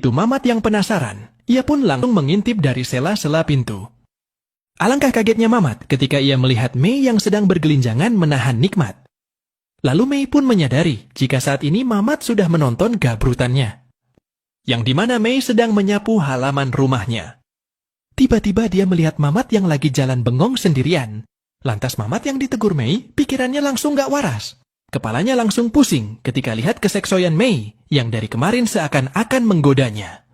Itu Mamat yang penasaran, ia pun langsung mengintip dari sela-sela pintu. Alangkah kagetnya Mamat ketika ia melihat Mei yang sedang bergelinjangan menahan nikmat. Lalu Mei pun menyadari jika saat ini Mamat sudah menonton gabrutannya, yang dimana Mei sedang menyapu halaman rumahnya. Tiba-tiba dia melihat Mamat yang lagi jalan bengong sendirian. Lantas Mamat yang ditegur Mei, pikirannya langsung gak waras. Kepalanya langsung pusing ketika lihat keseksoyan Mei yang dari kemarin seakan-akan menggodanya.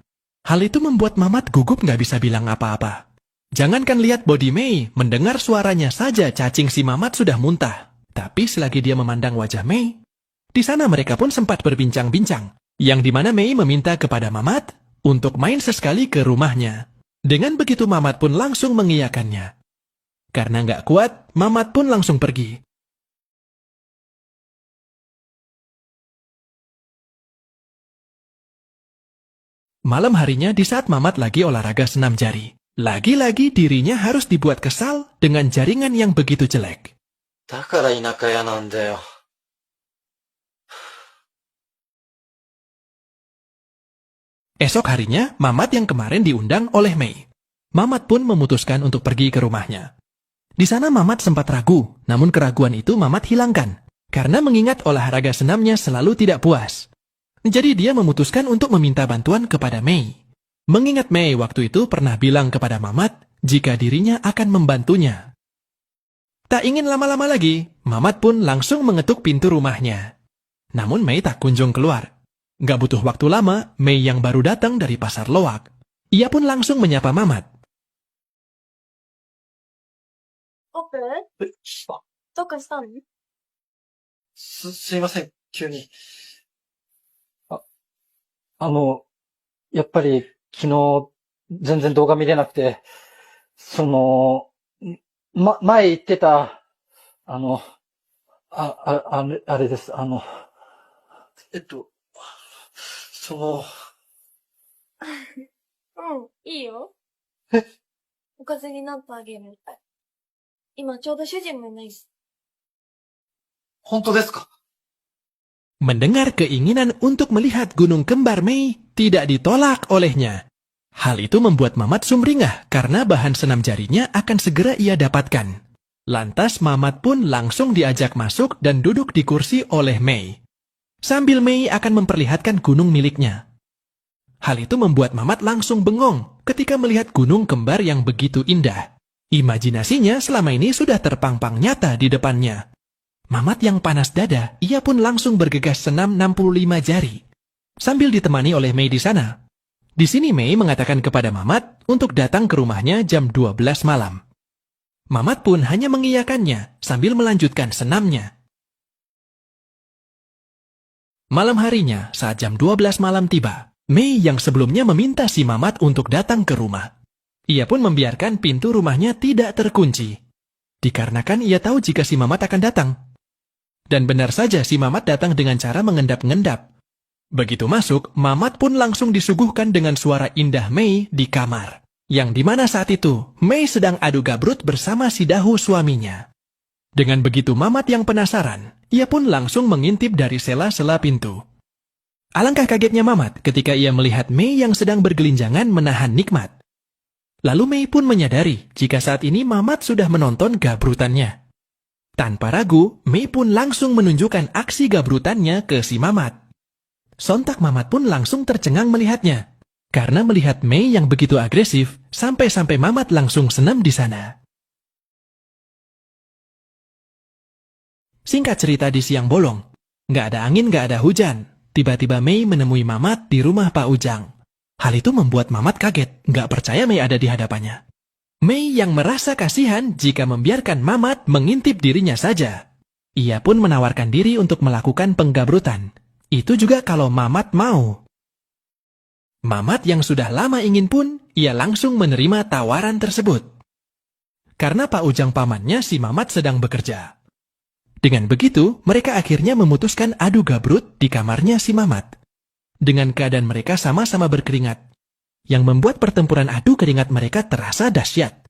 Hal itu membuat Mamat gugup gak bisa bilang apa-apa. Jangankan lihat body Mei, mendengar suaranya saja cacing si Mamat sudah muntah. Tapi selagi dia memandang wajah Mei, di sana mereka pun sempat berbincang-bincang, yang dimana Mei meminta kepada Mamat untuk main sesekali ke rumahnya. Dengan begitu Mamat pun langsung mengiyakannya. Karena nggak kuat, Mamat pun langsung pergi. Malam harinya di saat Mamat lagi olahraga senam jari, lagi-lagi dirinya harus dibuat kesal dengan jaringan yang begitu jelek. だから田舎屋なんだよ。Esok harinya, Mamat yang kemarin diundang oleh Mei. Mamat pun memutuskan untuk pergi ke rumahnya. Di sana Mamat sempat ragu, namun keraguan itu Mamat hilangkan, karena mengingat olahraga senamnya selalu tidak puas. Jadi dia memutuskan untuk meminta bantuan kepada Mei. Mengingat Mei waktu itu pernah bilang kepada Mamat jika dirinya akan membantunya. Tak ingin lama-lama lagi, Mamat pun langsung mengetuk pintu rumahnya. Namun Mei tak kunjung keluar. Gak butuh waktu lama, Mei yang baru datang dari pasar loak. Ia pun langsung menyapa Mamat. オペどうかしたの？すいません、急に。やっぱり昨日全然動画見れなくて、前言ってた、あれです、うん、いいよ。おかずになってあげる。今ちょうど主人もいないし。本当ですか? Mendengar keinginan untuk melihat gunung kembar Mei tidak ditolak olehnya. Hal itu membuat Mamat sumringah karena bahan senam jarinya akan segera ia dapatkan. Lantas Mamat pun langsung diajak masuk dan duduk di kursi oleh Mei. Sambil Mei akan memperlihatkan gunung miliknya. Hal itu membuat Mamat langsung bengong ketika melihat gunung kembar yang begitu indah. Imajinasinya selama ini sudah terpampang nyata di depannya. Mamat yang panas dada, ia pun langsung bergegas senam 65 jari. Sambil ditemani oleh Mei di sana. Di sini Mei mengatakan kepada Mamat untuk datang ke rumahnya jam 12 malam. Mamat pun hanya mengiyakannya sambil melanjutkan senamnya. Malam harinya, saat jam 12 malam tiba, Mei yang sebelumnya meminta si Mamat untuk datang ke rumah. Ia pun membiarkan pintu rumahnya tidak terkunci. Dikarenakan ia tahu jika si Mamat akan datang. Dan benar saja si Mamat datang dengan cara mengendap-ngendap. Begitu masuk, Mamat pun langsung disuguhkan dengan suara indah Mei di kamar. Yang dimana saat itu, Mei sedang adu gabrut bersama si Dahu suaminya. Dengan begitu Mamat yang penasaran, ia pun langsung mengintip dari sela-sela pintu. Alangkah kagetnya Mamat ketika ia melihat Mei yang sedang bergelinjangan menahan nikmat. Lalu Mei pun menyadari jika saat ini Mamat sudah menonton gabrutannya. Tanpa ragu, Mei pun langsung menunjukkan aksi gabrutannya ke si Mamat. Sontak Mamat pun langsung tercengang melihatnya. Karena melihat Mei yang begitu agresif, sampai-sampai Mamat langsung senam di sana. Singkat cerita di siang bolong, nggak ada angin, nggak ada hujan. Tiba-tiba Mei menemui Mamat di rumah Pak Ujang. Hal itu membuat Mamat kaget, nggak percaya Mei ada di hadapannya. Mei yang merasa kasihan jika membiarkan Mamat mengintip dirinya saja. Ia pun menawarkan diri untuk melakukan penggabrutan. Itu juga kalau Mamat mau. Mamat yang sudah lama ingin pun, ia langsung menerima tawaran tersebut. Karena Pak Ujang pamannya si Mamat sedang bekerja. Dengan begitu, mereka akhirnya memutuskan adu gabrut di kamarnya si Mamat. Dengan keadaan mereka sama-sama berkeringat, yang membuat pertempuran adu keringat mereka terasa dahsyat.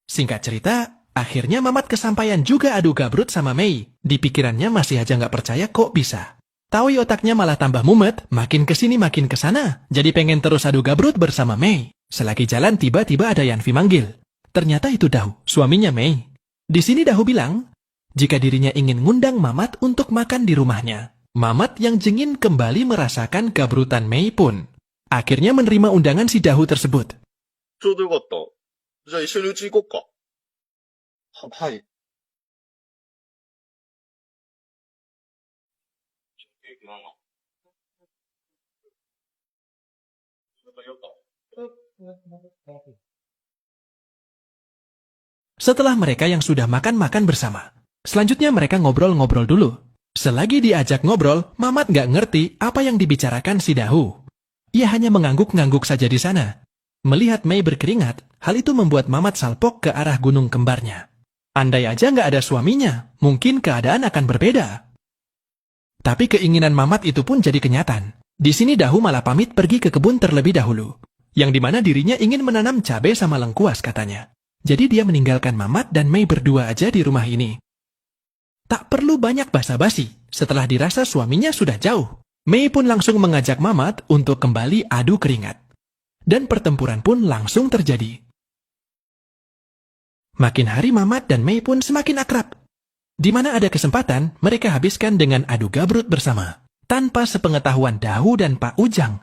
Singkat cerita, akhirnya Mamat kesampaian juga adu gabrut sama Mei. Di pikirannya masih aja nggak percaya kok bisa. Taui otaknya malah tambah mumet, makin kesini makin kesana. Jadi pengen terus adu gabrut bersama Mei. Selagi jalan tiba-tiba ada Yanfi manggil. Ternyata itu Dahu, suaminya Mei. Di sini Dahu bilang, jika dirinya ingin ngundang Mamat untuk makan di rumahnya. Mamat yang jengin kembali merasakan gabrutan Mei pun. Akhirnya menerima undangan si Dahu tersebut. ちょうどよかった。じゃあ一緒にうち行こっか。はい。Setelah mereka yang sudah makan-makan bersama, selanjutnya mereka ngobrol-ngobrol dulu. Selagi diajak ngobrol, Mamat nggak ngerti apa yang dibicarakan si Dahu. Ia hanya mengangguk-ngangguk saja di sana. Melihat Mei berkeringat, hal itu membuat Mamat salpok ke arah gunung kembarnya. Andai aja nggak ada suaminya, mungkin keadaan akan berbeda. Tapi keinginan Mamat itu pun jadi kenyataan. Di sini Dahu malah pamit pergi ke kebun terlebih dahulu, yang dimana dirinya ingin menanam cabai sama lengkuas katanya. Jadi dia meninggalkan Mamat dan Mei berdua aja di rumah ini. Tak perlu banyak basa-basi, setelah dirasa suaminya sudah jauh. Mei pun langsung mengajak Mamat untuk kembali adu keringat. Dan pertempuran pun langsung terjadi. Makin hari Mamat dan Mei pun semakin akrab. Di mana ada kesempatan, mereka habiskan dengan adu gabrut bersama. Tanpa sepengetahuan Dahu dan Pak Ujang.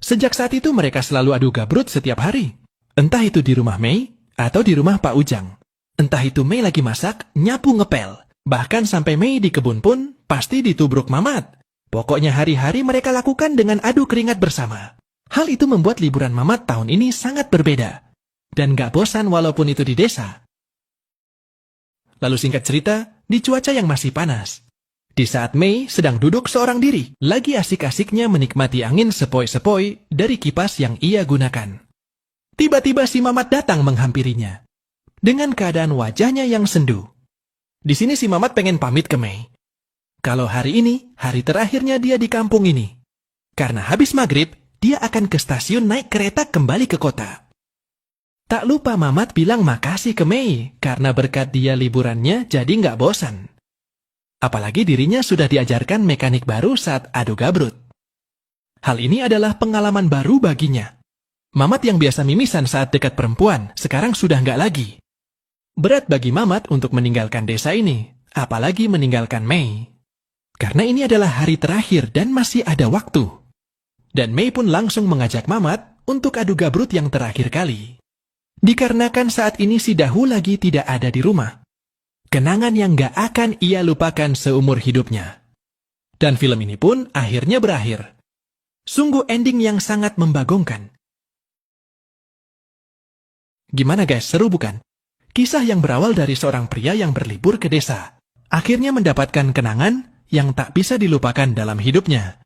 Sejak saat itu mereka selalu adu gabrut setiap hari. Entah itu di rumah Mei, atau di rumah Pak Ujang. Entah itu Mei lagi masak, nyapu ngepel. Bahkan sampai Mei di kebun pun, pasti ditubruk Mamat. Pokoknya hari-hari mereka lakukan dengan adu keringat bersama. Hal itu membuat liburan Mamat tahun ini sangat berbeda. Dan gak bosan walaupun itu di desa. Lalu singkat cerita, di cuaca yang masih panas. Di saat Mei sedang duduk seorang diri, lagi asik-asiknya menikmati angin sepoi-sepoi dari kipas yang ia gunakan. Tiba-tiba si Mamat datang menghampirinya. Dengan keadaan wajahnya yang sendu. Di sini si Mamat pengen pamit ke Mei. Kalau hari ini, hari terakhirnya dia di kampung ini. Karena habis maghrib, dia akan ke stasiun naik kereta kembali ke kota. Tak lupa Mamat bilang makasih ke Mei, karena berkat dia liburannya jadi nggak bosan. Apalagi dirinya sudah diajarkan mekanik baru saat adu gabrut. Hal ini adalah pengalaman baru baginya. Mamat yang biasa mimisan saat dekat perempuan, sekarang sudah nggak lagi. Berat bagi Mamat untuk meninggalkan desa ini, apalagi meninggalkan Mei. Karena ini adalah hari terakhir dan masih ada waktu. Dan Mei pun langsung mengajak Mamat untuk adu gabrut yang terakhir kali. Dikarenakan saat ini si Dahu lagi tidak ada di rumah. Kenangan yang gak akan ia lupakan seumur hidupnya. Dan film ini pun akhirnya berakhir. Sungguh ending yang sangat membagongkan. Gimana guys, seru bukan? Kisah yang berawal dari seorang pria yang berlibur ke desa. Akhirnya mendapatkan kenangan yang tak bisa dilupakan dalam hidupnya.